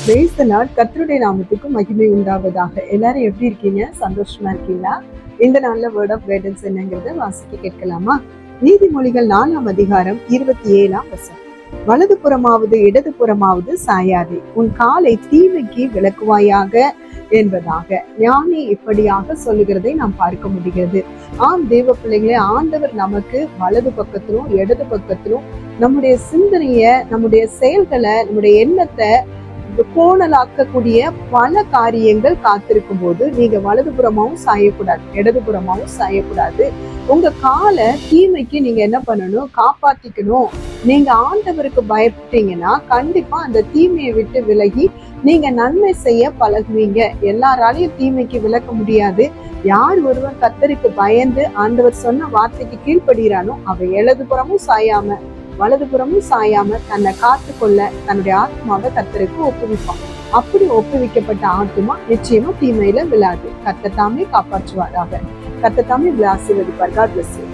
Praise the Lord. கர்த்தருடைய நாமத்துக்கு மகிமை உண்டாவதாக. எல்லாரும் எப்படி இருக்கீங்க? சந்தோஷமா இருக்கீங்களா? இந்த நாள்ல வேர்ட் ஆஃப் கைடன்ஸ் என்னங்கிறத வாசிக்க கேட்கலாமா? நீதிமொழிகள் 4ஆம் அதிகாரம் 27ஆம் வசனம். வலது புறமாவது இடது புறமாவது சாயாதே, உன் காலை தீமைக்கு விலக்குவாயாக என்பதாக ஞானி இப்படியாக சொல்லுகிறதை நாம் பார்க்க முடிகிறது. ஆம் தேவ பிள்ளைகளே, ஆண்டவர் நமக்கு வலது பக்கத்திலும் இடது பக்கத்திலும் நம்முடைய சிந்தனைய, நம்முடைய செயல்களை, நம்முடைய எண்ணத்தை கோணலாக்கக்கூடிய பல காரியங்கள் காத்திருக்கும் போது நீங்க வலதுபுறமாவும் சாயக்கூடாது, இடதுபுறமாவும் சாயக்கூடாது. உங்க காலை தீமைக்கு நீங்க என்ன பண்ணணும்? காப்பாத்திக்கணும். நீங்க ஆண்டவருக்கு பயப்பட்டீங்கன்னா கண்டிப்பா அந்த தீமையை விட்டு விலகி நீங்க நன்மை செய்ய பழகுவீங்க. எல்லாராலையும் தீமைக்கு விலக்க முடியாது. யார் ஒருவர் கர்த்தருக்கு பயந்து ஆண்டவர் சொன்ன வார்த்தைக்கு கீழ்ப்படுகிறானோ அவன் இடதுபுறமும் சாயாம வலதுபுறமும் சாயாம தன்னை காத்து கொள்ள தன்னுடைய ஆத்மாவை கர்த்தருக்கு ஒப்புவிப்பான். அப்படி ஒப்புவிக்கப்பட்ட ஆத்மா நிச்சயமா தீமையில விழாது. கர்த்தர் தாமே காப்பாற்றுவாராக. கர்த்தர் தாமே ஆசீர்வதிப்பார். God bless you.